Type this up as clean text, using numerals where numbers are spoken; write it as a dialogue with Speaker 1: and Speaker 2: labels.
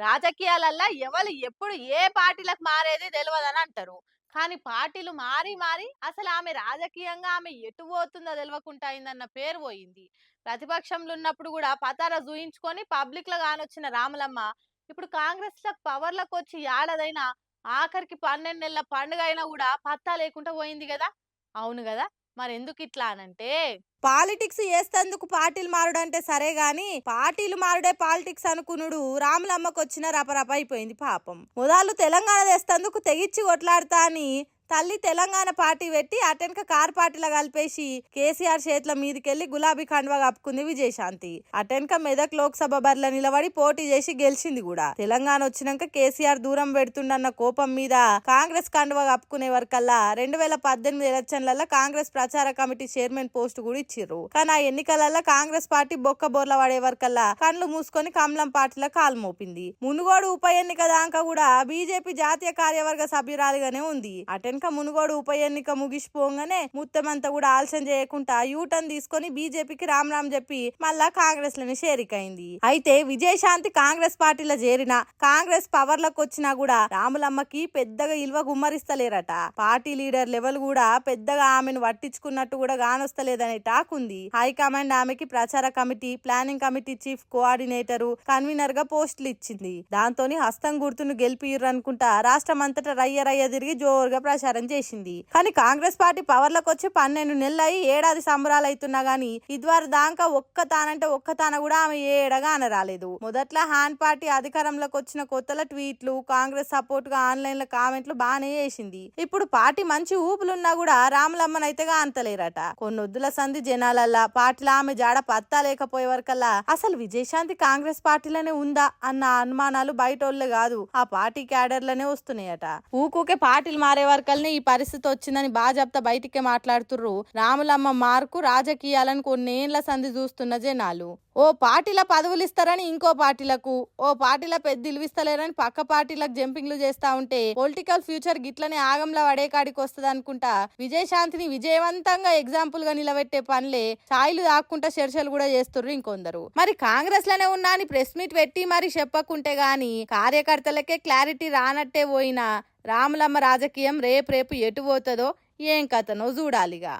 Speaker 1: రాజకీయాలల్ల ఎవరు ఎప్పుడు ఏ పార్టీలకు మారేది తెలవదని అంటారు. కానీ పార్టీలు మారి మారి అసలు ఆమె రాజకీయంగా ఆమె ఎటు పోతుందో తెలవకుండా అయిందన్న పేరు పోయింది. ప్రతిపక్షంలో ఉన్నప్పుడు కూడా పతార జూయించుకొని పబ్లిక్‌లో గానొచ్చిన రాములమ్మ ఇప్పుడు కాంగ్రెస్‌లో పవర్‌లోకొచ్చి ఏడాదైనా ఆఖరికి 12 నెలల పండుగ అయినా కూడా పత్తా లేకుండా పోయింది గదా! అవును గదా! మరెందుకిట్లా అనంటే పాలిటిక్స్ చేస్తేందుకు పార్టీలు మారుడంటే సరే గాని పార్టీలు మారుడే పాలిటిక్స్ అనుకునుడు రాములమ్మకొచ్చిన రపరప అయిపోయింది పాపం. మొదలు తెలంగాణ తెస్తందుకు తెగిచ్చి కొట్లాడతా అని తల్లి తెలంగాణ పార్టీ పెట్టి అటెనక కార్ పార్టీలో కలిపేసి కేసీఆర్ చేతుల మీదకెళ్లి గులాబీ కండువా కప్పుకుంది విజయశాంతి. అటెనక మెదక్ లోక్సభ బరిలో నిలబడి పోటీ చేసి గెలిచింది కూడా. తెలంగాణ వచ్చినాక కేసీఆర్ దూరం పెడుతుండన్న కోపం మీద కాంగ్రెస్ కండువా కప్పుకునే వరకల్లా 2018 ఎలక్షన్లలో కాంగ్రెస్ ప్రచార కమిటీ చైర్మన్ పోస్ట్ కూడా ఇచ్చిర్రు. కానీ ఆ ఎన్నికలలో కాంగ్రెస్ పార్టీ బొక్క బోర్ల పడే వరకల్లా కళ్ళు మూసుకొని కమలం పార్టీలో కాలు మోపింది. మునుగోడు ఉప ఎన్నిక దాకా కూడా బీజేపీ జాతీయ కార్యవర్గ సభ్యురాలిగానే ఉంది. అటెనక మునుగోడు ఉప ఎన్నిక ముగిసిపోగానే మొత్తమంతా కూడా ఆలస్యం చేయకుండా యూటర్న్ తీసుకొని బీజేపీకి రామ్ రామ్ చెప్పి మళ్ళా కాంగ్రెస్ లని చేరికైంది. అయితే విజయశాంతి కాంగ్రెస్ పార్టీలో చేరిన కాంగ్రెస్ పవర్ లకు వచ్చినా కూడా రాములమ్మకి పెద్దగా ఇల్వ గుమ్మరిస్తలేరట. పార్టీ లీడర్ లెవెల్ కూడా పెద్దగా ఆమెను పట్టించుకున్నట్టు కూడా గానొస్తలేదనే టాక్ ఉంది. హైకమాండ్ ఆమెకి ప్రచార committee, planning committee chief coordinator, convener గా పోస్టులు ఇచ్చింది. దాంతోని హస్తం గుర్తును గెలిపిర్రు అనుకుంటా రాష్ట్రం అంతటా రయ్య రయ్య తిరిగి జోరుగా ప్రచారం చేసింది. కానీ కాంగ్రెస్ పార్టీ పవర్లకు వచ్చి 12 నెలలు అయి ఏడాది సంబరాలు అవుతున్నా గానీ ఇదివరకు దాకా ఒక్కతాన కూడా ఆమె ఏడగా అనరాలేదు. మొదట్లో హాన్ పార్టీ అధికారంలోకి వచ్చిన కొత్తల ట్వీట్లు, కాంగ్రెస్ సపోర్ట్ గా ఆన్లైన్ లో కామెంట్లు బానే చేసింది. ఇప్పుడు పార్టీ మంచి ఊపులున్నా కూడా రాములమ్మనైతేగా అంతలేరట. కొన్నొద్దుల సంధి జనాలల్లా పార్టీలో ఆమె జాడ పత్తా లేకపోయే వరకల్లా అసలు విజయశాంతి కాంగ్రెస్ పార్టీలోనే ఉందా అన్న అనుమానాలు బయటోళ్ళే కాదు ఆ పార్టీ క్యాడర్లనే వస్తున్నాయట. ఊకూకే పార్టీలు మారే వరకల్నే ఈ పరిస్థితి వచ్చిందని బాజాప్తా బయటికే మాట్లాడుతుర్రు. రాములమ్మ మార్కు రాజకీయాలను కొన్నేళ్ల సంధి చూస్తున్న జనాలు. ఓ పార్టీల పదవులు ఇస్తారని ఇంకో పార్టీలకు, ఓ పార్టీల పెద్ద ఇలువిస్తలేరని పక్క పార్టీలకు జంపింగ్లు చేస్తా ఉంటే పొలిటికల్ ఫ్యూచర్ గిట్లనే ఆగంలో వడేకాడికి వస్తుంది అనుకుంటా విజయశాంతిని విజయవంతంగా ఎగ్జాంపుల్ గా నిలబెట్టే పనులే ఛాయలు దాక్కుంటా చర్చలు కూడా చేస్తుర్రు ఇంకొందరు. మరి కాంగ్రెస్ లోనే ఉన్నా అని ప్రెస్ మీట్ పెట్టి మరి చెప్పకుంటే గాని కార్యకర్తలకే క్లారిటీ రానట్టే పోయినా రాములమ్మ రాజకీయం రేపు ఎటు పోతుందో ఏం కథనో చూడాలిగా.